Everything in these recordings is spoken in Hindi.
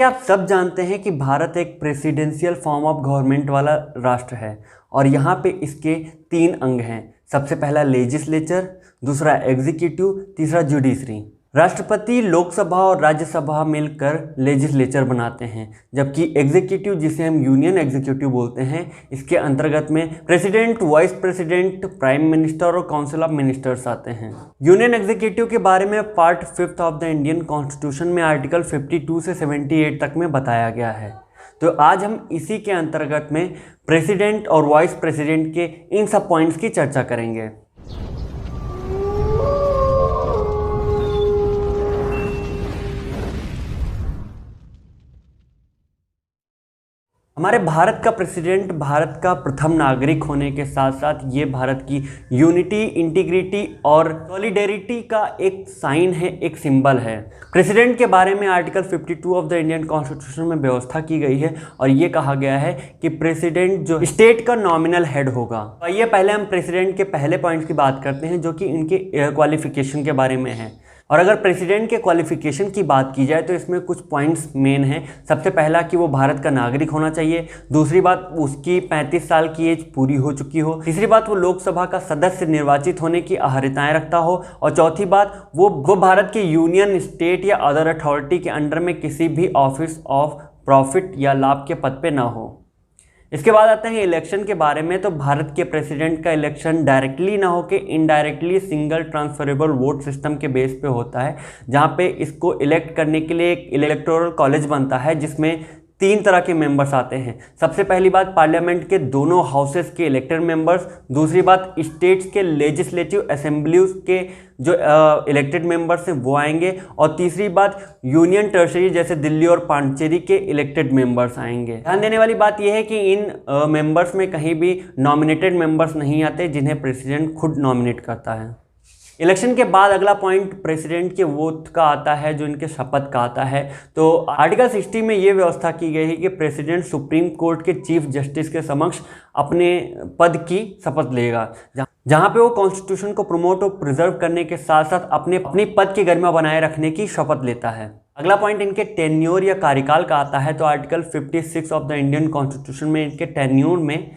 क्या आप सब जानते हैं कि भारत एक प्रेसिडेंशियल फॉर्म ऑफ गवर्नमेंट वाला राष्ट्र है और यहाँ पे इसके 3 अंग हैं। सबसे पहला लेजिस्लेचर, दूसरा एग्जीक्यूटिव, तीसरा जुडिशरी। राष्ट्रपति लोकसभा और राज्यसभा मिलकर लेजिस्लेचर बनाते हैं, जबकि एग्जीक्यूटिव, जिसे हम यूनियन एग्जीक्यूटिव बोलते हैं, इसके अंतर्गत में president, vice president, prime minister और काउंसिल ऑफ मिनिस्टर्स आते हैं। यूनियन एग्जीक्यूटिव के बारे में part 5 of the Indian constitution में आर्टिकल 52 से 78 तक में बताया गया है। तो आज हम इसी के अंतर्गत में प्रेसिडेंट और वाइस प्रेसिडेंट के इन सब पॉइंट्स की चर्चा करेंगे। हमारे भारत का प्रेसिडेंट भारत का प्रथम नागरिक होने के साथ साथ ये भारत की यूनिटी, इंटीग्रिटी और सॉलिडेरिटी का एक साइन है, एक सिंबल है। प्रेसिडेंट के बारे में article 52 of the Indian constitution में व्यवस्था की गई है और ये कहा गया है कि प्रेसिडेंट जो स्टेट का नॉमिनल हेड होगा। तो आइए पहले हम प्रेसिडेंट के पहले पॉइंट की बात करते हैं, जो कि इनके क्वालिफिकेशन के बारे में है। और अगर प्रेसिडेंट के क्वालिफिकेशन की बात की जाए तो इसमें कुछ पॉइंट्स मेन हैं। सबसे पहला कि वो भारत का नागरिक होना चाहिए। दूसरी बात, उसकी 35 साल की एज पूरी हो चुकी हो। तीसरी बात, वो लोकसभा का सदस्य निर्वाचित होने की अहर्यताएं रखता हो। और चौथी बात, वो भारत के यूनियन, स्टेट या अदर अथॉरिटी के अंडर में किसी भी ऑफिस ऑफ प्रॉफिट या लाभ के पद पे ना हो। इसके बाद आते हैं इलेक्शन के बारे में। तो भारत के प्रेसिडेंट का इलेक्शन डायरेक्टली ना होकर indirectly single transferable vote system के बेस पे होता है, जहां पे इसको इलेक्ट करने के लिए एक इलेक्टोरल कॉलेज बनता है, जिसमें 3 तरह के मेंबर्स आते हैं। सबसे पहली बात, पार्लियामेंट के दोनों हाउसेस के इलेक्टेड मेंबर्स। दूसरी बात, स्टेट्स के लेजिस्लेटिव असेंबलीज के जो इलेक्टेड मेंबर्स हैं वो आएंगे। और तीसरी बात, यूनियन टेरिटरी जैसे दिल्ली और पांडिचेरी के इलेक्टेड मेंबर्स आएंगे। ध्यान देने वाली बात यह है कि इन मेंबर्स में कहीं भी नॉमिनेटेड मेंबर्स नहीं आते, जिन्हें प्रेसिडेंट खुद नॉमिनेट करता है। इलेक्शन के बाद अगला पॉइंट प्रेसिडेंट के वोट का आता है, जो इनके शपथ का आता है। तो आर्टिकल 60 में ये व्यवस्था की गई है कि प्रेसिडेंट सुप्रीम कोर्ट के चीफ जस्टिस के समक्ष अपने पद की शपथ लेगा, जहां पे वो कॉन्स्टिट्यूशन को प्रमोट और प्रिजर्व करने के साथ साथ अपनी पद की गरिमा बनाए रखने की शपथ लेता है। अगला पॉइंट इनके टेन्योर या कार्यकाल का आता है। तो article 56 of the Indian constitution में इनके टेन्योर में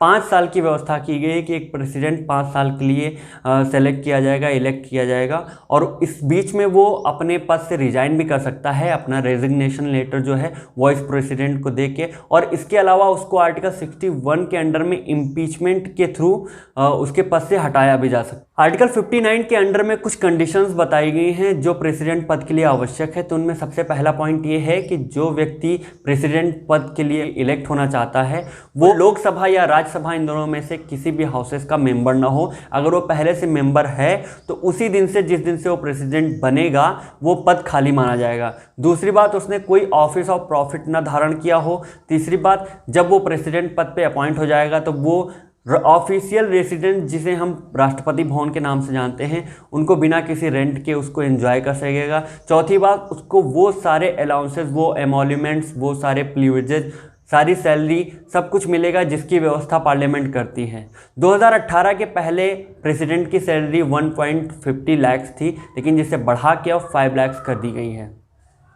5 साल की व्यवस्था की गई है कि एक प्रेसिडेंट 5 साल के लिए सेलेक्ट किया जाएगा, इलेक्ट किया जाएगा, और इस बीच में वो अपने पद से रिजाइन भी कर सकता है, अपना रेजिग्नेशन लेटर जो है वाइस प्रेसिडेंट को दे के। और इसके अलावा उसको आर्टिकल 61 के अंडर में इम्पीचमेंट के थ्रू उसके पद से हटाया भी जा सकता है। आर्टिकल 59 के अंडर में कुछ कंडीशंस बताई गई हैं जो प्रेसिडेंट पद के लिए आवश्यक है। तो उनमें सबसे पहला पॉइंट ये है कि जो व्यक्ति प्रेसिडेंट पद के लिए इलेक्ट होना चाहता है वो लोकसभा या राज्यसभा, इन दोनों में से किसी भी हाउसेस का मेंबर ना हो। अगर वो पहले से मेंबर है तो उसी दिन से, जिस दिन से वो प्रेसिडेंट बनेगा, वो पद खाली माना जाएगा। दूसरी बात, उसने कोई ऑफिस ऑफ प्रॉफिट ना धारण किया हो। तीसरी बात, जब वो प्रेसिडेंट पद पे अपॉइंट हो जाएगा तो वो ऑफिशियल रेसिडेंट, जिसे हम राष्ट्रपति भवन के नाम से जानते हैं, उनको बिना किसी रेंट के उसको एंजॉय कर सकेगा। चौथी बात, उसको वो सारे अलाउंसेस, वो एमोल्यूमेंट्स, वो सारे प्रिविलेजेस, सारी सैलरी, सब कुछ मिलेगा जिसकी व्यवस्था पार्लियामेंट करती है। 2018 के पहले प्रेसिडेंट की सैलरी 1.50 लाख थी, लेकिन जिसे बढ़ा के अब 5 लाख कर दी गई है।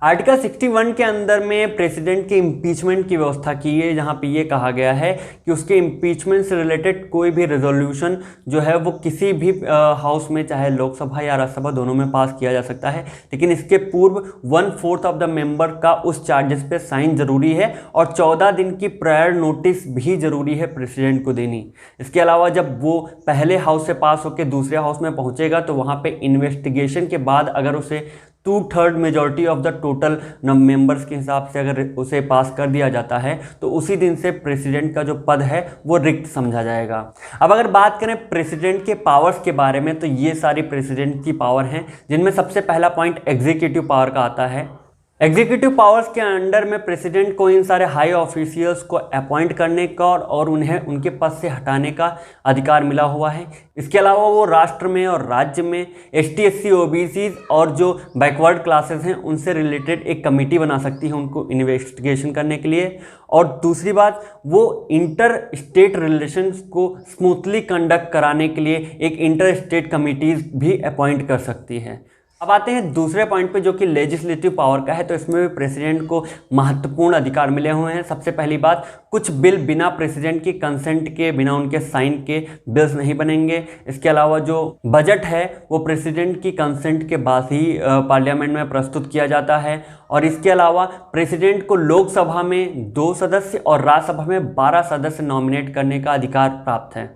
आर्टिकल 61 के अंदर में प्रेसिडेंट के इम्पीचमेंट की व्यवस्था की है, जहां पे ये कहा गया है कि उसके इम्पीचमेंट से रिलेटेड कोई भी रेजोल्यूशन जो है वो किसी भी हाउस में, चाहे लोकसभा या राज्यसभा, दोनों में पास किया जा सकता है। लेकिन इसके पूर्व 1/4 ऑफ द मेंबर का उस चार्जेस पे साइन जरूरी है और 14 दिन की प्रायर नोटिस भी जरूरी है प्रेसिडेंट को देनी। इसके अलावा जब वो पहले हाउस से पास होकर दूसरे हाउस में पहुंचेगा तो वहां पे इन्वेस्टिगेशन के बाद अगर उसे 2/3 majority of the total members के हिसाब से अगर उसे पास कर दिया जाता है तो उसी दिन से प्रेसिडेंट का जो पद है वो रिक्त समझा जाएगा। अब अगर बात करें प्रेसिडेंट के पावर्स के बारे में, तो ये सारी प्रेसिडेंट की पावर हैं, जिनमें सबसे पहला पॉइंट एग्जीक्यूटिव पावर का आता है। एग्जीक्यूटिव पावर्स के अंडर में प्रेसिडेंट को इन सारे हाई ऑफिशियल्स को अपॉइंट करने का और उन्हें उनके पद से हटाने का अधिकार मिला हुआ है। इसके अलावा वो राष्ट्र में और राज्य में ST SC OBC और जो बैकवर्ड क्लासेस हैं उनसे रिलेटेड एक कमेटी बना सकती है उनको इन्वेस्टिगेशन करने के लिए। और दूसरी बात, वो इंटर स्टेट रिलेशंस को स्मूथली कंडक्ट कराने के लिए एक इंटर स्टेट कमिटीज़ भी अपॉइंट कर सकती है। अब आते हैं दूसरे पॉइंट पे जो कि लेजिस्लेटिव पावर का है। तो इसमें भी प्रेसिडेंट को महत्वपूर्ण अधिकार मिले हुए हैं। सबसे पहली बात, कुछ बिल बिना प्रेसिडेंट की कंसेंट के, बिना उनके साइन के बिल्स नहीं बनेंगे। इसके अलावा जो बजट है वो प्रेसिडेंट की कंसेंट के बाद ही पार्लियामेंट में प्रस्तुत किया जाता है। और इसके अलावा प्रेसिडेंट को लोकसभा में 2 सदस्य और राज्यसभा में 12 सदस्य नॉमिनेट करने का अधिकार प्राप्त है।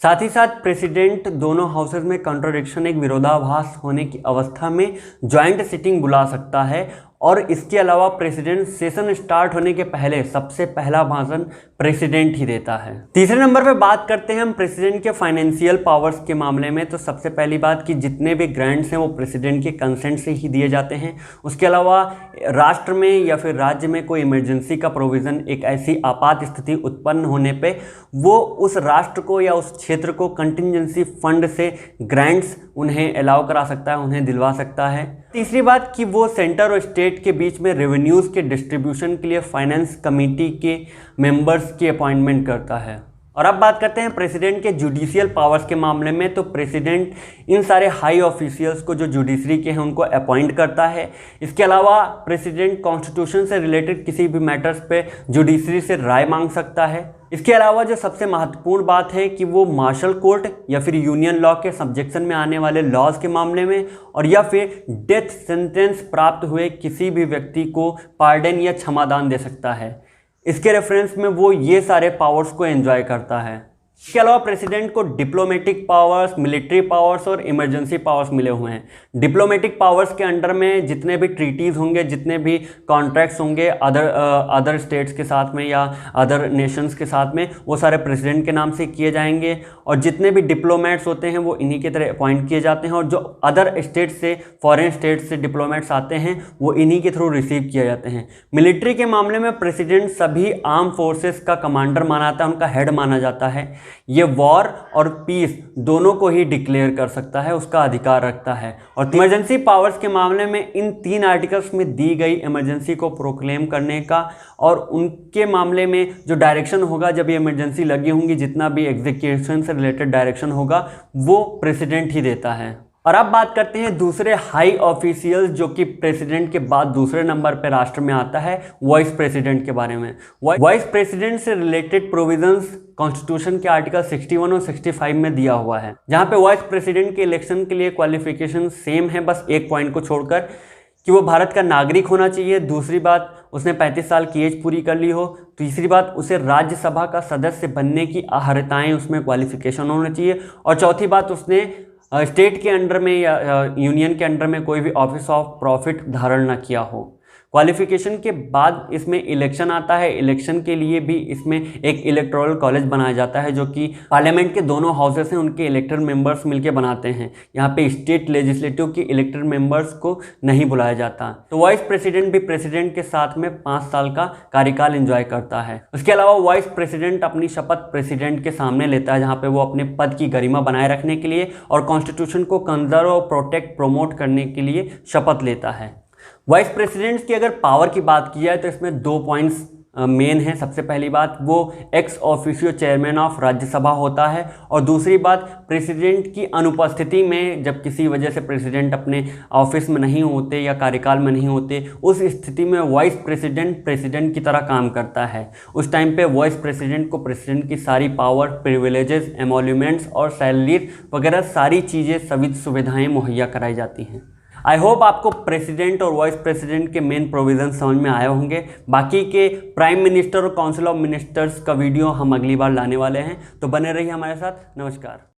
साथ ही साथ प्रेसिडेंट दोनों हाउसेज में कॉन्ट्रडिक्शन, एक विरोधाभास होने की अवस्था में ज्वाइंट सिटिंग बुला सकता है। और इसके अलावा प्रेसिडेंट सेशन स्टार्ट होने के पहले सबसे पहला भाषण प्रेसिडेंट ही देता है। तीसरे नंबर पे बात करते हैं हम प्रेसिडेंट के फाइनेंशियल पावर्स के मामले में। तो सबसे पहली बात कि जितने भी ग्रांट्स हैं वो प्रेसिडेंट के कंसेंट से ही दिए जाते हैं। उसके अलावा राष्ट्र में या फिर राज्य में कोई इमरजेंसी का प्रोविज़न, एक ऐसी आपात स्थिति उत्पन्न होने पे वो उस राष्ट्र को या उस क्षेत्र को कंटिजेंसी फंड से ग्रांट्स उन्हें अलाउ करा सकता है, उन्हें दिलवा सकता है। तीसरी बात कि वो सेंटर और स्टेट के बीच में रेवेन्यूज़ के डिस्ट्रीब्यूशन के लिए फाइनेंस कमेटी के मेंबर्स की अपॉइंटमेंट करता है। और अब बात करते हैं प्रेसिडेंट के जुडिशियल पावर्स के मामले में। तो प्रेसिडेंट इन सारे हाई ऑफिशियल्स को जो जुडिशरी के हैं उनको अपॉइंट करता है। इसके अलावा प्रेसिडेंट कॉन्स्टिट्यूशन से रिलेटेड किसी भी मैटर्स पे जुडिशरी से राय मांग सकता है। इसके अलावा जो सबसे महत्वपूर्ण बात है कि वो मार्शल कोर्ट या फिर यूनियन लॉ के सब्जेक्शन में आने वाले लॉज के मामले में, और या फिर डेथ सेंटेंस प्राप्त हुए किसी भी व्यक्ति को पार्डन या क्षमादान दे सकता है। इसके रेफरेंस में वो ये सारे पावर्स को एंजॉय करता है। इसके अलावा प्रेसिडेंट को डिप्लोमेटिक पावर्स, मिलिट्री पावर्स और इमरजेंसी पावर्स मिले हुए हैं। डिप्लोमेटिक पावर्स के अंडर में जितने भी ट्रीटीज़ होंगे, जितने भी कॉन्ट्रैक्ट्स होंगे अदर स्टेट्स के साथ में या अदर नेशंस के साथ में, वो सारे प्रेसिडेंट के नाम से किए जाएंगे। और जितने भी डिप्लोमेट्स होते हैं वो इन्हीं के तरह अपॉइंट किए जाते हैं। और जो अदर स्टेट से, फॉरेन स्टेट से डिप्लोमेट्स आते हैं वो इन्हीं के थ्रू रिसीव किए जाते हैं। मिलिट्री के मामले में प्रेसिडेंट सभी आर्म फोर्सेस का कमांडर माना जाता है, उनका हेड माना जाता है। ये वॉर और पीस दोनों को ही डिक्लेयर कर सकता है, उसका अधिकार रखता है। और इमरजेंसी पावर्स के मामले में इन 3 आर्टिकल्स में दी गई इमरजेंसी को प्रोक्लेम करने का और उनके मामले में जो डायरेक्शन होगा जब ये इमरजेंसी लगी होंगी, जितना भी एग्जीक्यूशन से रिलेटेड डायरेक्शन होगा वो प्रेसिडेंट ही देता है। और अब बात करते हैं दूसरे हाई ऑफिशियल जो कि प्रेसिडेंट के बाद दूसरे नंबर पर राष्ट्र में आता है, वाइस प्रेसिडेंट के बारे में। वाइस प्रेसिडेंट से रिलेटेड प्रोविजंस कॉन्स्टिट्यूशन के आर्टिकल 61 और 65 में दिया हुआ है, जहां पे वाइस प्रेसिडेंट के इलेक्शन के लिए क्वालिफिकेशन सेम है, बस एक पॉइंट को छोड़कर कि वो भारत का नागरिक होना चाहिए। दूसरी बात, उसने 35 साल की एज पूरी कर ली हो। तीसरी बात, उसे राज्यसभा का सदस्य बनने की अर्हताएं उसमें क्वालिफिकेशन होना चाहिए। और चौथी बात, उसने स्टेट के अंडर में या यूनियन के अंडर में कोई भी ऑफिस ऑफ प्रॉफिट धारण न किया हो। क्वालिफिकेशन के बाद इसमें इलेक्शन आता है। इलेक्शन के लिए भी इसमें एक इलेक्टोरल कॉलेज बनाया जाता है जो कि पार्लियामेंट के दोनों हाउसेस हैं उनके इलेक्टेड मेंबर्स मिलकर बनाते हैं। यहाँ पे स्टेट लेजिस्लेटिव के इलेक्टेड मेंबर्स को नहीं बुलाया जाता। तो वाइस प्रेसिडेंट भी प्रेसिडेंट के साथ में 5 साल का कार्यकाल एंजॉय करता है। उसके अलावा वाइस प्रेसिडेंट अपनी शपथ प्रेसिडेंट के सामने लेता है, जहाँ पे वो अपने पद की गरिमा बनाए रखने के लिए और कॉन्स्टिट्यूशन को कंजर्व और प्रोटेक्ट प्रमोट करने के लिए शपथ लेता है। वाइस प्रेसिडेंट्स की अगर पावर की बात की जाए तो इसमें 2 पॉइंट्स मेन है। सबसे पहली बात, वो ex officio chairman of Rajya Sabha होता है। और दूसरी बात, प्रेसिडेंट की अनुपस्थिति में जब किसी वजह से प्रेसिडेंट अपने ऑफिस में नहीं होते या कार्यकाल में नहीं होते, उस स्थिति में वाइस प्रेसिडेंट प्रेसिडेंट की तरह काम करता है। उस टाइम पे वाइस प्रेसिडेंट को प्रेसिडेंट की सारी पावर, प्रिविलेजेस, एमोल्यूमेंट्स और सैलरीज वगैरह सारी चीज़ें, सभी सुविधाएँ मुहैया कराई जाती हैं। आई होप आपको प्रेसिडेंट और वाइस प्रेसिडेंट के मेन प्रोविजन समझ में आए होंगे। बाकी के प्राइम मिनिस्टर और काउंसिल ऑफ मिनिस्टर्स का वीडियो हम अगली बार लाने वाले हैं, तो बने रहिए हमारे साथ। नमस्कार।